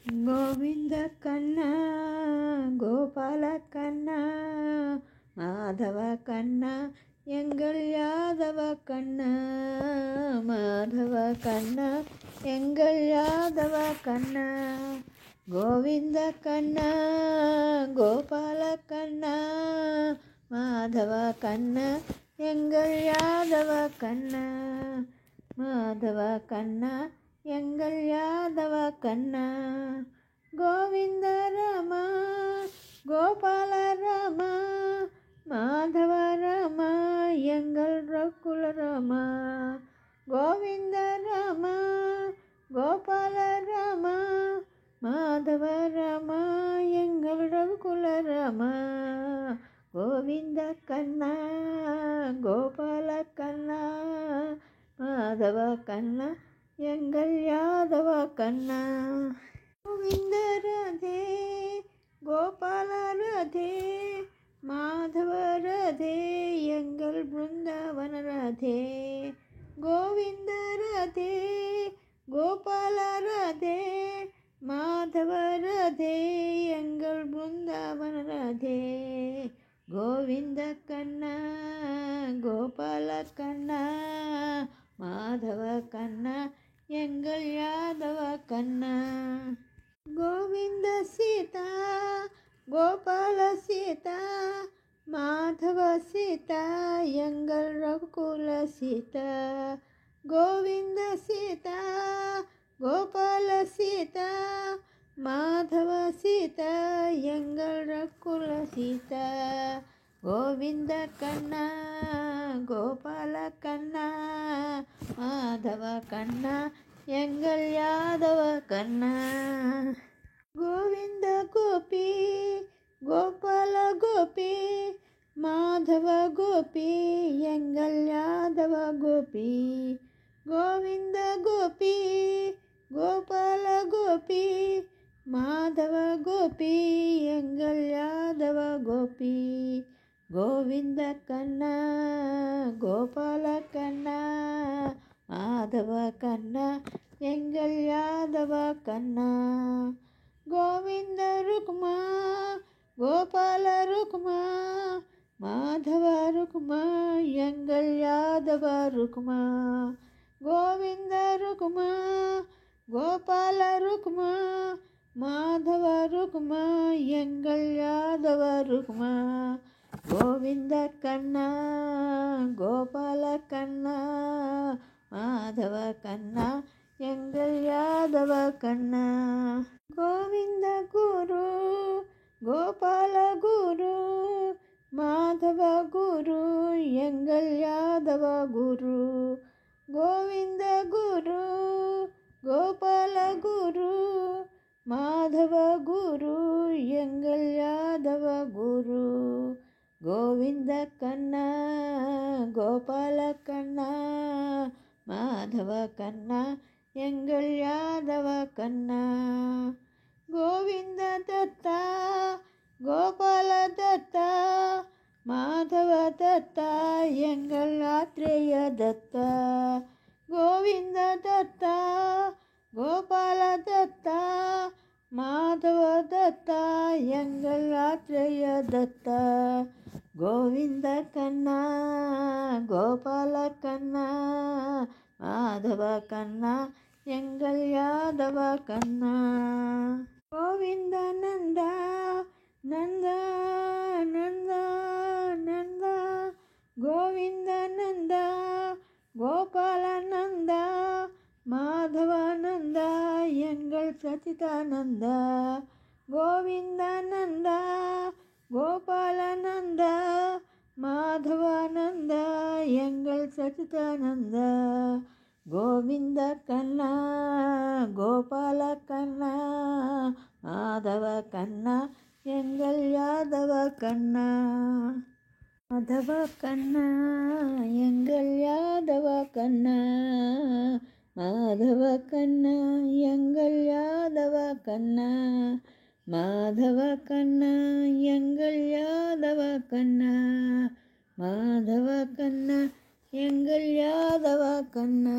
கோவிந்த கண்ணா கோபால கண்ணா மாதவ கண்ணா எங்கள் யாதவ கண்ணா மாதவ கண்ணா எங்கள் யாதவ கண்ணா கோவிந்த கண்ணா கோபால கண்ணா மாதவ கண்ணா எங்கள் யாதவ கண்ணா மாதவ கண்ணா எங்கள் யாதவ கண்ணா கோவிந்த ராமா கோபால ராமா மாதவ ராமா எங்கள் ரகுல ராமா கோவிந்த ராமா கோபால ராமா மாதவ ராமா எங்கள் ரகுல ராமா கோவிந்த கண்ணா கோபால கண்ணா மாதவ கண்ணா எங்கள் யாதவ கண்ணா கோவிந்த ராதே கோபால ராதே மாதவ ராதே எங்கள் பிருந்தாவன ராதே கோவிந்த ராதே கோபால ராதே மாதவ ராதே எங்கள் பிருந்தாவன ராதே கோவிந்த கண்ணா கோபால கண்ணா மாதவ கண்ணா எங்கள் யாதவ கண்ணா கோவிந்த சீதா கோபால சீதா மாதவ சீதா எங்கள் ரகுல சீதா கோவிந்த சீதா கோபால சீதா மாதவ சீதா எங்கள் ரகுல சீதா கோவிந்த கண்ணா கோபால கண்ணா மாதவ கண்ணா எங்கள் யாதவ கண்ணா கோவிந்த கோபி கோபால கோபி மாதவ கோபி எங்கள் யாதவ கோபி கோவிந்த கோபி கோபால கோபி மாதவ கோபி எங்கள் யாதவ கோபி கோவிந்த கண்ணா கோபால கண்ணா மாதவ கண்ணா எங்கள் யாதவ கண்ணா கோவிந்த ருக்மா கோபால ருக்மா மாதவ ருக்மா எங்கள் யாதவ ருக்மா கோவிந்த ருக்மா கோபால ருக்மா மாதவ ருக்மா எங்கள் யாதவ ருக்மா கோவிந்த கண்ணா கோபால கண்ணா மாதவ கண்ணா எங்கள் யாதவ கண்ணா கோவிந்த குரு கோபால குரு மாதவ குரு எங்கள் யாதவ குரு கோவிந்த குரு கோபால குரு மாதவ குரு எங்கள் யாதவ குரு கோவிந்த கண்ணா கோபால கண்ணா மாதவ கண்ணா எங்கள் யாதவ கண்ணா கோவிந்த தத்தா கோபால தத்தா மாதவ தத்தா எங்கள் ஆத்ரேய தத்தா கோவிந்த தத்தா கோபால தத்தா மாதவ தத்தா எங்கள் ஆத்ரேய தத்தா கோவிந்த கண்ணா கோபால கண்ணா மாதவ கண்ணா எங்கள் யாதவ கண்ணா கோவிந்த நந்தா நந்தா நந்தா நந்தா கோவிந்த நந்தா கோபால நந்தா மாதவ நந்தா எங்கள் சச்சிதானந்தா கோவிந்த நந்தா கோபால நந்தா மாதவ நந்தா எங்கள் சச்சிதானந்தா கோவிந்த கண்ணா கோபால கண்ணா மாதவ கண்ணா எங்கள் யாதவ கண்ணா மாதவ கண்ணா எங்கள் யாதவ கண்ணா மாதவ கண்ணா எங்கள் யாதவ கண்ணா மாதவ கண்ணா எங்கள் யாதவ கண்ணா மாதவ கண்ணா எங்கள் யாதவ கண்ணா.